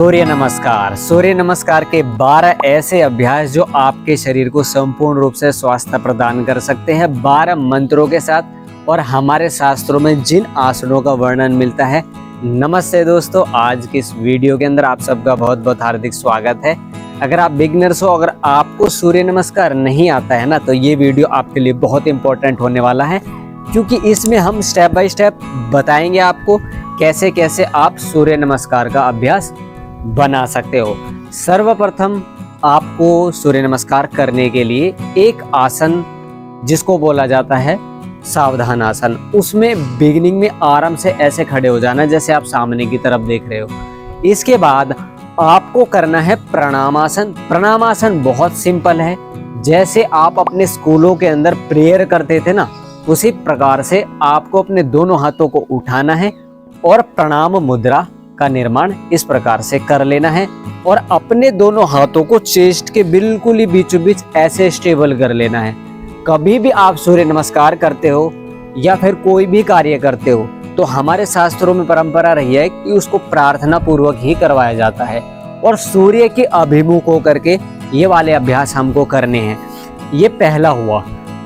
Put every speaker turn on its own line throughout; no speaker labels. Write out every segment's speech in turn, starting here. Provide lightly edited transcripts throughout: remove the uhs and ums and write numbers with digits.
सूर्य नमस्कार। सूर्य नमस्कार के 12 ऐसे अभ्यास जो आपके शरीर को संपूर्ण रूप से स्वास्थ्य प्रदान कर सकते हैं 12 मंत्रों के साथ और हमारे शास्त्रों में जिन आसनों का वर्णन मिलता है। नमस्ते दोस्तों, आज की इस वीडियो के अंदर आप सबका बहुत बहुत हार्दिक स्वागत है। अगर आप बिगनर्स हो, अगर आपको सूर्य नमस्कार नहीं आता है ना, तो ये वीडियो आपके लिए बहुत इंपॉर्टेंट होने वाला है, क्योंकि इसमें हम स्टेप बाय स्टेप बताएंगे आपको कैसे कैसे आप सूर्य नमस्कार का अभ्यास बना सकते हो। सर्वप्रथम आपको सूर्य नमस्कार करने के लिए एक आसन जिसको बोला जाता है सावधान आसन, उसमें बिगिनिंग में आराम से ऐसे खड़े हो जाना जैसे आप सामने की तरफ देख रहे हो। इसके बाद आपको करना है प्रणाम आसन। प्रणाम आसन बहुत सिंपल है, जैसे आप अपने स्कूलों के अंदर प्रेयर करते थे ना, उसी प्रकार से आपको अपने दोनों हाथों को उठाना है और प्रणाम मुद्रा का निर्माण इस प्रकार से कर लेना है और अपने दोनों हाथों को चेस्ट के बिल्कुल ही बीचों बीच ऐसे स्टेबल कर लेना है। कभी भी आप सूर्य नमस्कार करते हो या फिर कोई भी कार्य करते हो तो हमारे शास्त्रों में परंपरा रही है कि उसको प्रार्थना पूर्वक ही करवाया जाता है और सूर्य के अभिमुख होकर के ये वाले अभ्यास हमको करने हैं। ये पहला हुआ।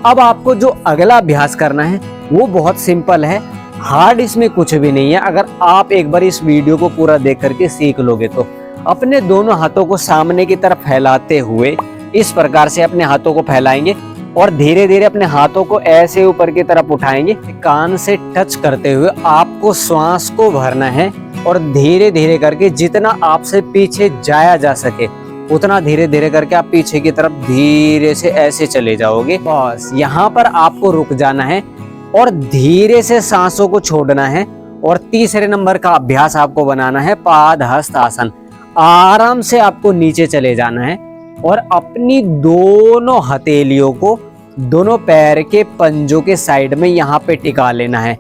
अब आपको जो अगला अभ्यास करना है वो बहुत सिंपल है, हार्ड इसमें कुछ भी नहीं है। अगर आप एक बार इस वीडियो को पूरा देख करके सीख लोगे तो अपने दोनों हाथों को सामने की तरफ फैलाते हुए इस प्रकार से अपने हाथों को फैलाएंगे और धीरे धीरे अपने हाथों को ऐसे ऊपर की तरफ उठाएंगे। कान से टच करते हुए आपको श्वास को भरना है और धीरे धीरे करके जितना आपसे पीछे जाया जा सके उतना धीरे धीरे करके आप पीछे की तरफ धीरे से ऐसे चले जाओगे। बस यहाँ पर आपको रुक जाना है और धीरे से सांसों को छोड़ना है। और तीसरे नंबर का अभ्यास आपको बनाना है पाद हस्त आसन। आराम से आपको नीचे चले जाना है और अपनी दोनों हथेलियों को दोनों पैर के पंजों के साइड में यहाँ पे टिका लेना है।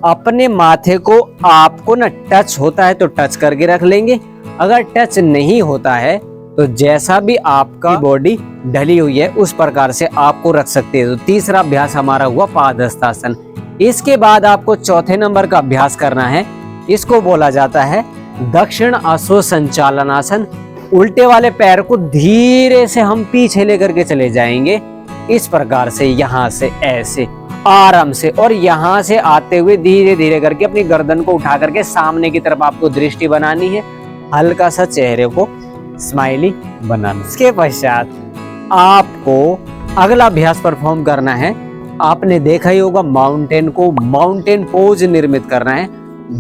अपने माथे को आपको ना टच होता है तो टच करके रख लेंगे, अगर टच नहीं होता है तो जैसा भी आपका बॉडी ढली हुई है उस प्रकार से आपको रख सकते हैं। तो तीसरा अभ्यास हमारा हुआ पादहस्तासन। इसके बाद आपको चौथे नंबर का अभ्यास करना है, इसको बोला जाता है दक्षिण अश्व संचालनासन। उल्टे वाले पैर को धीरे से हम पीछे लेकर के चले जाएंगे इस प्रकार से, यहाँ से ऐसे आराम से, और यहाँ से आते हुए धीरे धीरे करके अपनी गर्दन को उठा करके सामने की तरफ आपको दृष्टि बनानी है, हल्का सा चेहरे को स्माइली बनाना। इसके पश्चात आपको अगला अभ्यास परफॉर्म करना है। आपने देखा ही होगा माउंटेन को माउंटेन पोज निर्मित करना है।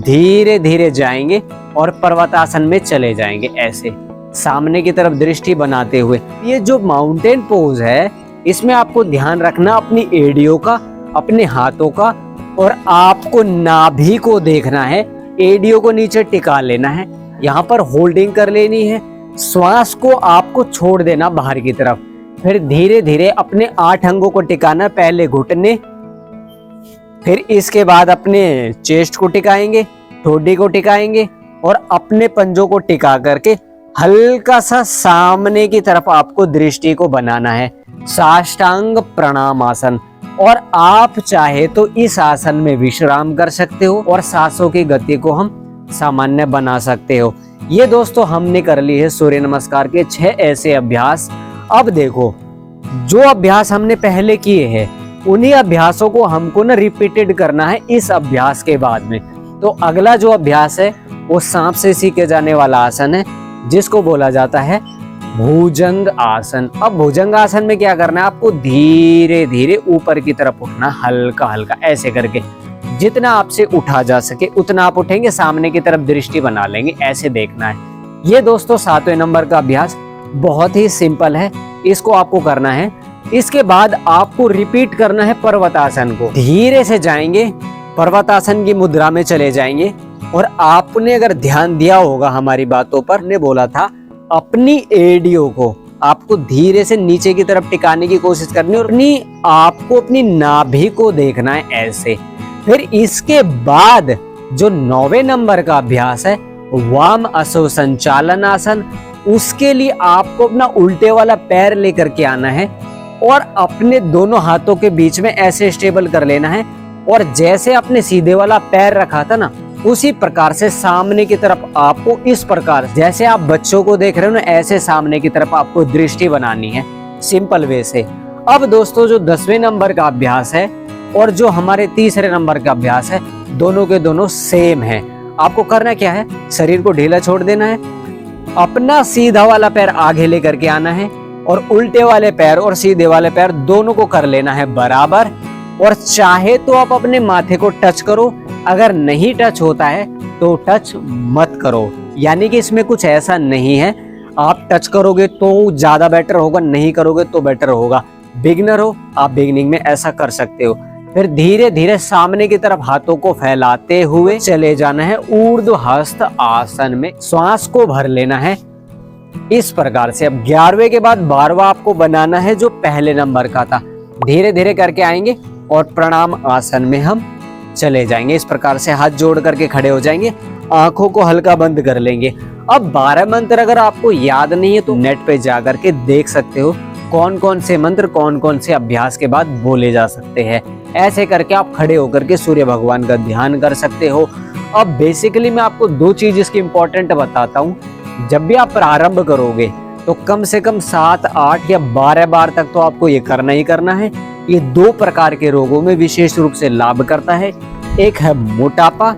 धीरे धीरे जाएंगे और पर्वतासन में चले जाएंगे ऐसे सामने की तरफ दृष्टि बनाते हुए। ये जो माउंटेन पोज है इसमें आपको ध्यान रखना अपनी एड़ियों का, अपने हाथों का, और आपको नाभि को देखना है। एड़ियों को नीचे टिका लेना है, यहाँ पर होल्डिंग कर लेनी है। श्वास को आपको छोड़ देना बाहर की तरफ। फिर धीरे धीरे अपने 8 अंगों को टिकाना, पहले घुटने, फिर इसके बाद अपने चेस्ट को टिकाएंगे, ठोडी को टिकाएंगे और अपने पंजों को टिका करके हल्का सा सामने की तरफ आपको दृष्टि को बनाना है। साष्टांग प्रणाम आसन। और आप चाहे तो इस आसन में विश्राम कर सकते हो और सांसों की गति को हम सामान्य बना सकते हो। ये दोस्तों हमने कर ली है सूर्य नमस्कार के 6 ऐसे अभ्यास। अब देखो, जो अभ्यास हमने पहले किए हैं उन्हीं अभ्यासों को हमको ना रिपीटेड करना है इस अभ्यास के बाद में। तो अगला जो अभ्यास है वो सांप से सीखे जाने वाला आसन है, जिसको बोला जाता है भुजंग आसन। अब भुजंग आसन में क्या करना है, आपको धीरे धीरे ऊपर की तरफ उठना, हल्का हल्का ऐसे करके, जितना आपसे उठा जा सके उतना आप उठेंगे, सामने की तरफ दृष्टि बना लेंगे, ऐसे देखना है। ये दोस्तों 7वें नंबर का अभ्यास बहुत ही सिंपल है, इसको आपको करना है। इसके बाद आपको रिपीट करना है पर्वतासन को। धीरे से जाएंगे, पर्वतासन की मुद्रा में चले जाएंगे और आपने अगर ध्यान दिया होगा हमारी बातों पर, ने बोला था अपनी एड़ियों को आपको धीरे से नीचे की तरफ टिकाने की कोशिश करनी और आपको अपनी नाभि को देखना है ऐसे। फिर इसके बाद जो 9वें नंबर का अभ्यास है वाम अश्व संचालन आसन, उसके लिए आपको अपना उल्टे वाला पैर लेकर के आना है और अपने दोनों हाथों के बीच में ऐसे स्टेबल कर लेना है। और जैसे आपने सीधे वाला पैर रखा था ना, उसी प्रकार से सामने की तरफ आपको इस प्रकार, जैसे आप बच्चों को देख रहे हो ना, ऐसे सामने की तरफ आपको दृष्टि बनानी है सिंपल वे से। अब दोस्तों जो 10वें नंबर का अभ्यास है और जो हमारे तीसरे नंबर का अभ्यास है, दोनों के दोनों सेम है। आपको करना क्या है, शरीर को ढीला छोड़ देना है, अपना सीधा वाला पैर आगे लेकर के आना है और उल्टे वाले पैर और सीधे वाले पैर दोनों को कर लेना है बराबर। और चाहे तो आप अपने माथे को टच करो, अगर नहीं टच होता है तो टच मत करो। यानी कि इसमें कुछ ऐसा नहीं है, आप टच करोगे तो ज्यादा बेटर होगा, नहीं करोगे तो बेटर होगा। बिगिनर हो आप बिगिनिंग में ऐसा कर सकते हो। फिर धीरे धीरे सामने की तरफ हाथों को फैलाते हुए चले जाना है ऊर्ध्व हस्त आसन में। श्वास को भर लेना है इस प्रकार से। अब 11वें के बाद 12वां आपको बनाना है जो पहले नंबर का था। धीरे धीरे करके आएंगे और प्रणाम आसन में हम चले जाएंगे। इस प्रकार से हाथ जोड़ करके खड़े हो जाएंगे, आंखों को हल्का बंद कर लेंगे। अब 12 मंत्र अगर आपको याद नहीं है तो नेट पे जा करके देख सकते हो कौन कौन से मंत्र कौन कौन से अभ्यास के बाद बोले जा सकते हैं। ऐसे करके आप खड़े होकर के सूर्य भगवान का ध्यान कर सकते हो। अब बेसिकली मैं आपको 2 चीज इसकी इंपॉर्टेंट बताता हूँ। जब भी आप प्रारंभ करोगे तो कम से कम 7, 8 या 12 बार तक तो आपको ये करना ही करना है। ये 2 प्रकार के रोगों में विशेष रूप से लाभ करता है। एक है मोटापा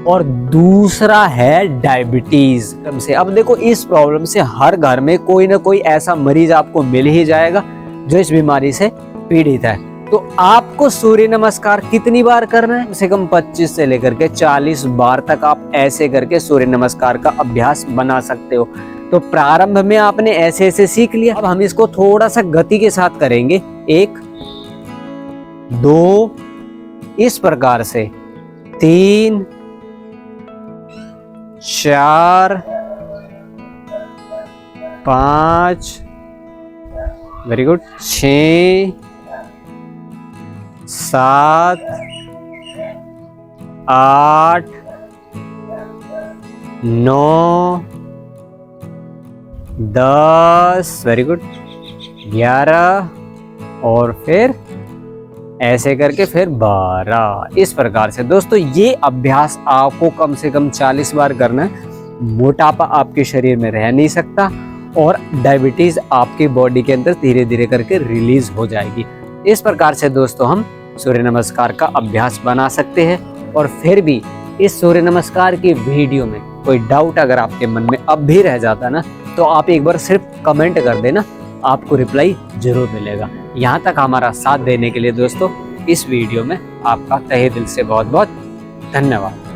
और दूसरा है डायबिटीज। कम से अब देखो इस प्रॉब्लम से हर घर में कोई ना कोई ऐसा मरीज आपको मिल ही जाएगा जो इस बीमारी से पीड़ित है। तो आपको सूर्य नमस्कार कितनी बार करना है, कम से कम 25 से लेकर के 40 बार तक आप ऐसे करके सूर्य नमस्कार का अभ्यास बना सकते हो। तो प्रारंभ में आपने ऐसे ऐसे सीख लिया, अब हम इसको थोड़ा सा गति के साथ करेंगे। 1, 2 इस प्रकार से, 3, 4, 5 वेरी गुड, 6, 7, 8, 9, 10 वेरी गुड, 11 और फिर ऐसे करके फिर 12। इस प्रकार से दोस्तों ये अभ्यास आपको कम से कम 40 बार करना है। मोटापा आपके शरीर में रह नहीं सकता और डायबिटीज आपकी बॉडी के अंदर धीरे धीरे करके रिलीज हो जाएगी। इस प्रकार से दोस्तों हम सूर्य नमस्कार का अभ्यास बना सकते हैं। और फिर भी इस सूर्य नमस्कार की वीडियो में कोई डाउट अगर आपके मन में अब भी रह जाता ना, तो आप एक बार सिर्फ कमेंट कर देना, आपको रिप्लाई जरूर मिलेगा। यहाँ तक हमारा साथ देने के लिए दोस्तों इस वीडियो में आपका तहे दिल से बहुत बहुत धन्यवाद।